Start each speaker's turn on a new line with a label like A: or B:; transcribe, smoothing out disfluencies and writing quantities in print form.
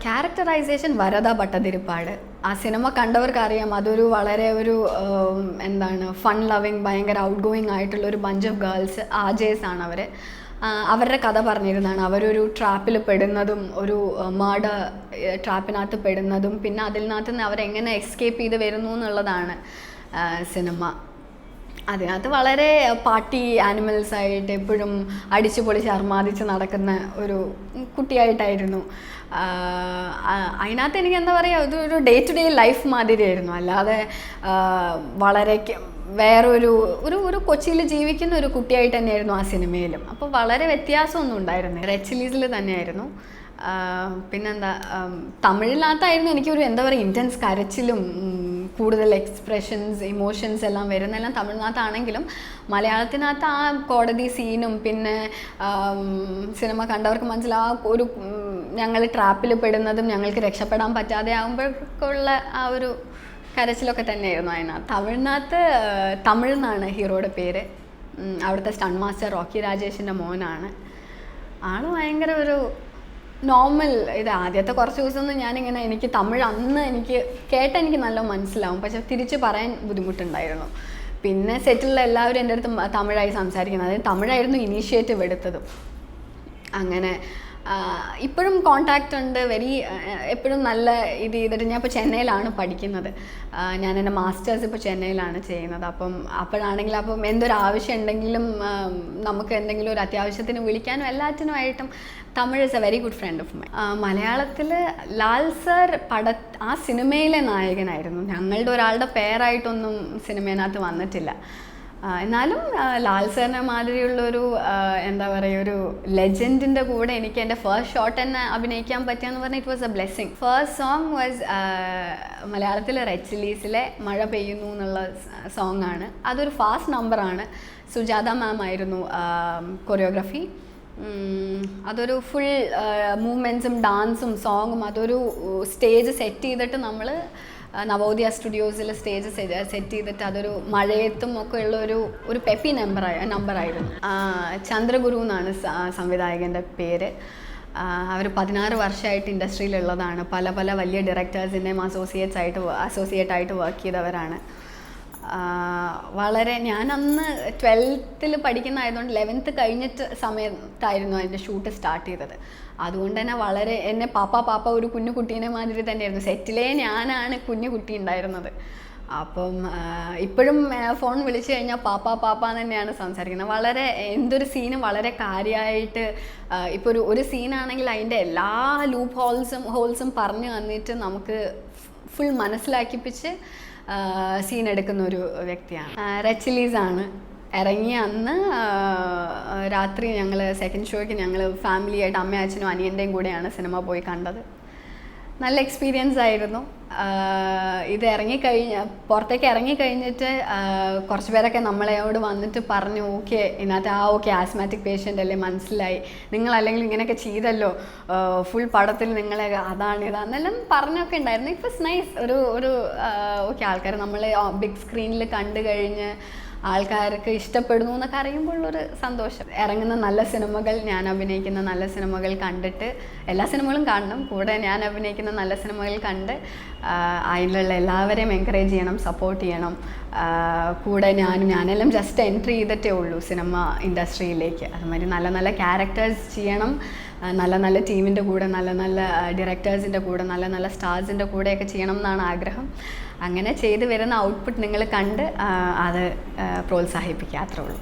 A: Characterisation Varada Bhattathiripad. ആ cinema കണ്ടവർക്കറിയാം, അതൊരു വളരെ ഒരു എന്താണ് ഫൺ ലവിങ്, ഭയങ്കര ഔട്ട് ഗോയിങ് ആയിട്ടുള്ള ഒരു ബഞ്ച് ഓഫ് ഗേൾസ്, ആജേഴ്സ് ആണ് അവർ. അവരുടെ കഥ പറഞ്ഞിരുന്നതാണ്. അവരൊരു ട്രാപ്പിൽ പെടുന്നതും, ഒരു മർഡർ ട്രാപ്പിനകത്ത് പെടുന്നതും, പിന്നെ അതിനകത്ത് നിന്ന് അവരെങ്ങനെ എസ്കേപ്പ് ചെയ്ത് വരുന്നു എന്നുള്ളതാണ് സിനിമ. അതിനകത്ത് വളരെ പാർട്ടി ആനിമൽസായിട്ട് എപ്പോഴും അടിച്ചു പൊളിച്ച് അർമാദിച്ച് നടക്കുന്ന ഒരു കുട്ടിയായിട്ടായിരുന്നു. അതിനകത്ത് എനിക്ക് എന്താ പറയുക, ഇതൊരു ഡേ ടു ഡേ ലൈഫ് മാതിരിയായിരുന്നു. അല്ലാതെ വളരെ വേറൊരു ഒരു കൊച്ചിയിൽ ജീവിക്കുന്ന ഒരു കുട്ടിയായിട്ട് തന്നെയായിരുന്നു ആ സിനിമയിലും. അപ്പോൾ വളരെ വ്യത്യാസമൊന്നും ഉണ്ടായിരുന്നു. റെഡ് ചില്ലീസിൽ തന്നെയായിരുന്നു. പിന്നെന്താ, തമിഴിനകത്തായിരുന്നു എനിക്കൊരു എന്താ പറയുക ഇൻറ്റൻസ് കരച്ചിലും കൂടുതൽ എക്സ്പ്രഷൻസ്, ഇമോഷൻസ് എല്ലാം വരുന്നതെല്ലാം തമിഴിനകത്താണെങ്കിലും മലയാളത്തിനകത്ത് ആ കോടതി സീനും പിന്നെ സിനിമ കണ്ടവർക്ക് മനസ്സിലാവും ഒരു ഞങ്ങൾ ട്രാപ്പിൽ പെടുന്നതും ഞങ്ങൾക്ക് രക്ഷപ്പെടാൻ പറ്റാതെ ആകുമ്പോഴേക്കുള്ള ആ ഒരു കരച്ചിലൊക്കെ തന്നെയായിരുന്നു അതിനകത്ത്. തമിഴ് എന്നാണ് ഹീറോയുടെ പേര്. അവിടുത്തെ സ്റ്റണ്ട് മാസ്റ്റർ റോക്കി രാജേഷിൻ്റെ മോനാണ്. ആൾ ഭയങ്കര ഒരു നോർമൽ ആദ്യത്തെ കുറച്ച് ദിവസമൊന്നും ഞാനിങ്ങനെ എനിക്ക് തമിഴ് അന്ന് എനിക്ക് എനിക്ക് നല്ല മനസ്സിലാവും, പക്ഷെ തിരിച്ച് പറയാൻ ബുദ്ധിമുട്ടുണ്ടായിരുന്നു. പിന്നെ സെറ്റിലുള്ള എല്ലാവരും എൻ്റെ അടുത്ത് തമിഴായി സംസാരിക്കുന്നത്, അതായത് തമിഴായിരുന്നു ഇനീഷ്യേറ്റീവ് എടുത്തതും. അങ്ങനെ ഇപ്പോഴും കോണ്ടാക്റ്റ് ഉണ്ട്, എപ്പോഴും നല്ല ചെയ്തിട്ട് ഞാൻ ഇപ്പോൾ ചെന്നൈയിലാണ് പഠിക്കുന്നത്. ഞാൻ എൻ്റെ മാസ്റ്റേഴ്സ് ഇപ്പോൾ ചെന്നൈയിലാണ് ചെയ്യുന്നത്. അപ്പോഴാണെങ്കിലും എന്തൊരു ആവശ്യം ഉണ്ടെങ്കിലും നമുക്ക് എന്തെങ്കിലും ഒരു അത്യാവശ്യത്തിന് വിളിക്കാനും എല്ലാറ്റിനുമായിട്ടും Tamil is a very good friend of my. മലയാളത്തിൽ ലാൽ സർ ആ സിനിമയിലെ നായകനായിരുന്നു. ഞങ്ങളുടെ ഒരാളുടെ പേരായിട്ടൊന്നും സിനിമേനകത്ത് വന്നിട്ടില്ല. എന്നാലും ലാൽ സാറിനെ മാതിരിയുള്ളൊരു എന്താ പറയുക ഒരു ലെജൻഡിൻ്റെ കൂടെ എനിക്ക് എൻ്റെ ഫസ്റ്റ് ഷോട്ട് തന്നെ അഭിനയിക്കാൻ പറ്റിയെന്ന് പറഞ്ഞാൽ it was A blessing. First song was മലയാളത്തിലെ റെഡ് ചില്ലീസിലെ മഴ പെയ്യുന്നു എന്നുള്ള സോങ് ആണ്. അതൊരു ഫാസ്റ്റ് നമ്പറാണ്. സുജാത മാം ആയിരുന്നു കൊറിയോഗ്രഫി. അതൊരു ഫുൾ മൂവ്മെൻറ്റ്സും ഡാൻസും സോങ്ങും അതൊരു സ്റ്റേജ് സെറ്റ് ചെയ്തിട്ട് നമ്മൾ നവോദയ സ്റ്റുഡിയോസിൽ സ്റ്റേജ് സെറ്റ് ചെയ്തിട്ട് അതൊരു മഴയത്തും ഒക്കെ ഉള്ള ഒരു പെപ്പി നമ്പറായിരുന്നു. ചന്ദ്രഗുരു എന്നാണ് സംവിധായകൻ്റെ പേര്. അവർ 16 വർഷമായിട്ട് ഇൻഡസ്ട്രിയിലുള്ളതാണ്. പല പല വലിയ ഡയറക്ടേഴ്സിൻ്റെയും അസോസിയേറ്റ് ആയിട്ട് വർക്ക് ചെയ്തവരാണ്. വളരെ ഞാനന്ന് 12th പഠിക്കുന്നതായതുകൊണ്ട് 11th കഴിഞ്ഞിട്ട് സമയത്തായിരുന്നു അതിൻ്റെ ഷൂട്ട് സ്റ്റാർട്ട് ചെയ്തത്. അതുകൊണ്ട് തന്നെ വളരെ എന്നെ പാപ്പ ഒരു കുഞ്ഞു കുട്ടീനെ മാതിരി തന്നെയായിരുന്നു. സെറ്റിലേ ഞാനാണ് കുഞ്ഞു കുട്ടി ഉണ്ടായിരുന്നത്. അപ്പം ഇപ്പോഴും ഫോൺ വിളിച്ചു കഴിഞ്ഞാൽ പാപ്പ തന്നെയാണ് സംസാരിക്കുന്നത്. വളരെ എന്തൊരു സീനും വളരെ കാര്യമായിട്ട് ഇപ്പോൾ ഒരു സീനാണെങ്കിൽ അതിൻ്റെ എല്ലാ ലൂപ്പ് ഹോൾസും പറഞ്ഞു തന്നിട്ട് നമുക്ക് ഫുൾ മനസ്സിലാക്കിപ്പിച്ച് സീൻ എടുക്കുന്ന ഒരു വ്യക്തിയാണ്. റെഡ് ചില്ലീസാണ് ഇറങ്ങിയ അന്ന് രാത്രി ഞങ്ങൾ സെക്കൻഡ് ഷോയ്ക്ക് ഞങ്ങൾ ഫാമിലിയായിട്ട് അമ്മയും അച്ഛനും അനിയൻ്റെയും കൂടെയാണ് സിനിമ പോയി കണ്ടത്. നല്ല എക്സ്പീരിയൻസ് ആയിരുന്നു. ഇത് പുറത്തേക്ക് ഇറങ്ങിക്കഴിഞ്ഞിട്ട് കുറച്ച് പേരൊക്കെ നമ്മളോട് വന്നിട്ട് പറഞ്ഞു, ഇതിനകത്ത് ഓക്കെ ആസ്മാറ്റിക് പേഷ്യൻ്റ് അല്ലേ, മനസ്സിലായി, നിങ്ങളല്ലെങ്കിൽ ഇങ്ങനെയൊക്കെ ചെയ്തല്ലോ, ഫുൾ പടത്തിൽ നിങ്ങളെ ഇതാണെന്നെല്ലാം പറഞ്ഞൊക്കെ ഉണ്ടായിരുന്നു. It was nice. ഒരു ഓക്കെ ആൾക്കാർ നമ്മളെ ബിഗ് സ്ക്രീനിൽ കണ്ടു കഴിഞ്ഞ് ആൾക്കാർക്ക് ഇഷ്ടപ്പെടുന്നു എന്നൊക്കെ അറിയുമ്പോഴുള്ളൊരു സന്തോഷം. ഇറങ്ങുന്ന നല്ല സിനിമകൾ, ഞാൻ അഭിനയിക്കുന്ന നല്ല സിനിമകൾ കണ്ടിട്ട്, എല്ലാ സിനിമകളും കാണണം, കൂടെ ഞാൻ അഭിനയിക്കുന്ന നല്ല സിനിമകൾ കണ്ട് അതിലുള്ള എല്ലാവരെയും എൻകറേജ് ചെയ്യണം, സപ്പോർട്ട് ചെയ്യണം. കൂടെ ഞാനെല്ലാം ജസ്റ്റ് എൻട്രി ചെയ്തിട്ടേ ഉള്ളൂ സിനിമ ഇൻഡസ്ട്രിയിലേക്ക്. അതുമാതിരി നല്ല നല്ല ക്യാരക്ടേഴ്സ് ചെയ്യണം, നല്ല നല്ല ടീമിൻ്റെ കൂടെ, നല്ല നല്ല ഡയറക്ടേഴ്സിൻ്റെ കൂടെ, നല്ല നല്ല സ്റ്റാർസിൻ്റെ കൂടെയൊക്കെ ചെയ്യണം എന്നാണ് ആഗ്രഹം. അങ്ങനെ ചെയ്തു വരുന്ന ഔട്ട്പുട്ട് നിങ്ങൾ കണ്ട് അത് പ്രോത്സാഹിപ്പിക്കുക, അത്രേ ഉള്ളൂ.